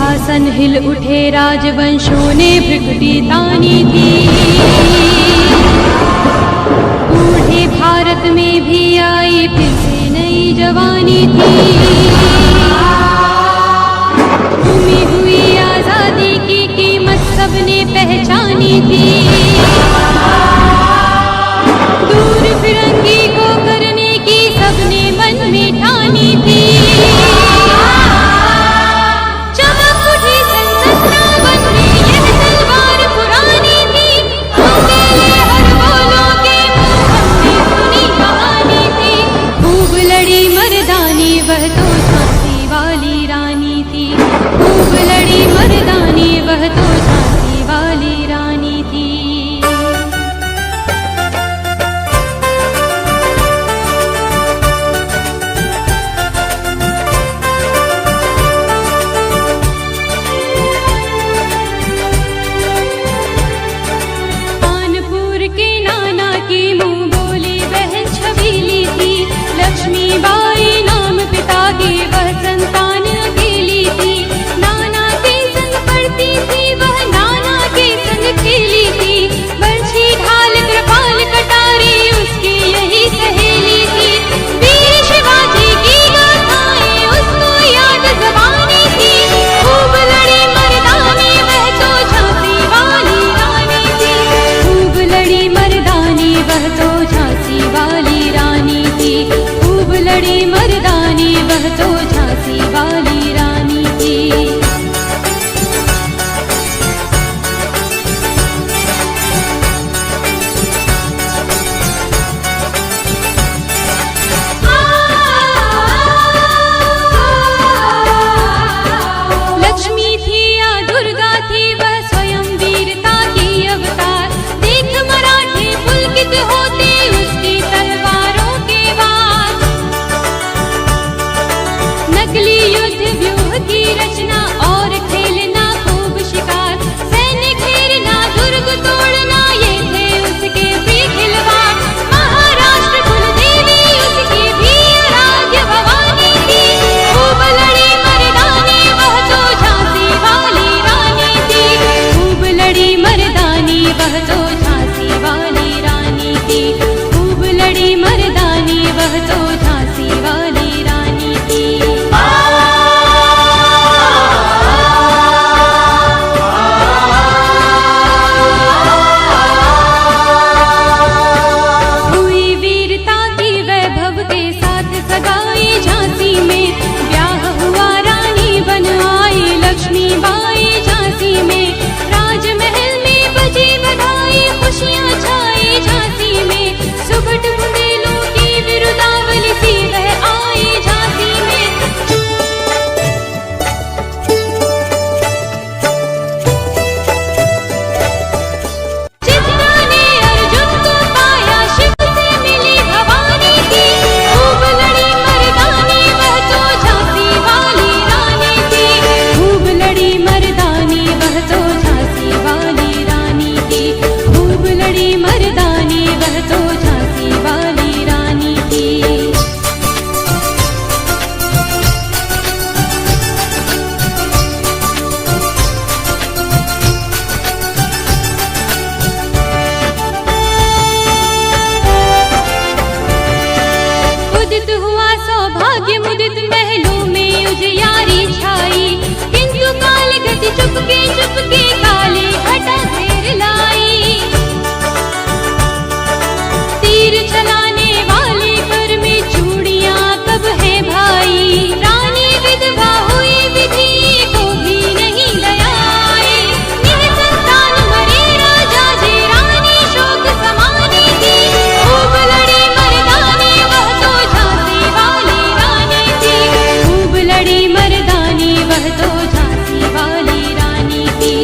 सिंहासन हिल उठे, राजवंशों ने भ्रिकुटी तानी थी। बूढ़े भारत में भी आई फिर से नई जवानी थी। घूमी हुई आजादी की कीमत सबने पहचानी थी। दूर फिरंगी को करने की सबने मन में ठानी थी। वह तो झांसी वाली रानी थी, खूब लड़ी मर्दानी, वह तो झांसी वाली रानी थी। कानपुर के नाना की मुंह बोली वह छबीली थी। लक्ष्मीबाई पिता की वह संतान अकेली थी। नाना के संग पढ़ती थी वह, नाना के संग खेली थी। बरछी ढाल कृपाल कटारी उसकी यही सहेली थी। वीर शिवाजी की गाथाएं उसको याद ज़बानी थी। खूब लड़ी मर्दानी वह तो झांसी वाली रानी थी। खूब लड़ी मर्दानी वह तो झांसी वाली रानी थी। खूब लड़ी मर्दानी वह तो झांसी वाली रानी थी। लक्ष्मी थी या दुर्गा थी वह स्वयं वीरता की अवतार। देख मराठे पुलकित होते उसकी तलवारों के वार। नकली युद्ध व्यूह की रचना और खेलना खूब शिकार। सैन्य घेरना दुर्ग तोड़ना ये थे उसके प्रिय खिलवाड़। महाराष्ट्र कुलदेवी उसकी भी आराध्य भवानी थी। खूब लड़ी मर्दानी वह तो झांसी वाली रानी थी। खूब लड़ी मर्दानी वह तो झांसी वाली रानी थी। खूब लड़ी मर्दानी वह तो झांसी वाली रानी थी। चुपके चुपके काली घटा घेर लाई। तीर चलाने वाले कर में चूड़ियां कब है भाई। रानी विधवा हुई विधि को भी नहीं लयाई। निसंतान मरे राजा जी रानी शोक समानी थी। खूब लड़ी मर्दानी वह तो झांसी वाली रानी थी। खूब लड़ी मर्दानी वह तो झांसी वाली रानी थी।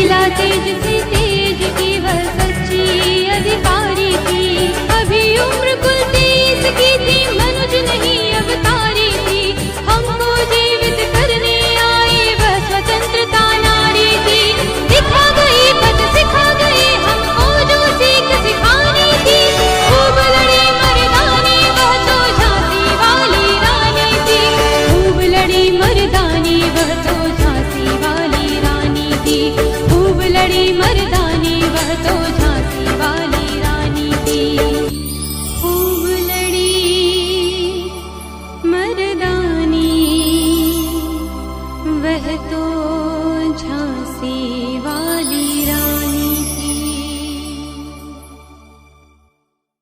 मिला तेज से तेज की वह सच्ची अधिकारी थी। अभी उम्र कुल 23 की थी, मनुज नहीं अवतारी थी। हमको जीवित करने आई वह स्वतंत्रता नारी थी। दिखा गई पथ सिखा गई हमको जो सीख सिखानी थी। खूब लड़ी मर्दानी वह तो झांसी वाली रानी थी। खूब लड़ी मर्दानी वह तो झांसी वाली रानी थी। खूब लड़ी मर्दानी वह तो झांसी वाली रानी थी। खूब लड़ी मर्दानी वह तो झांसी वाली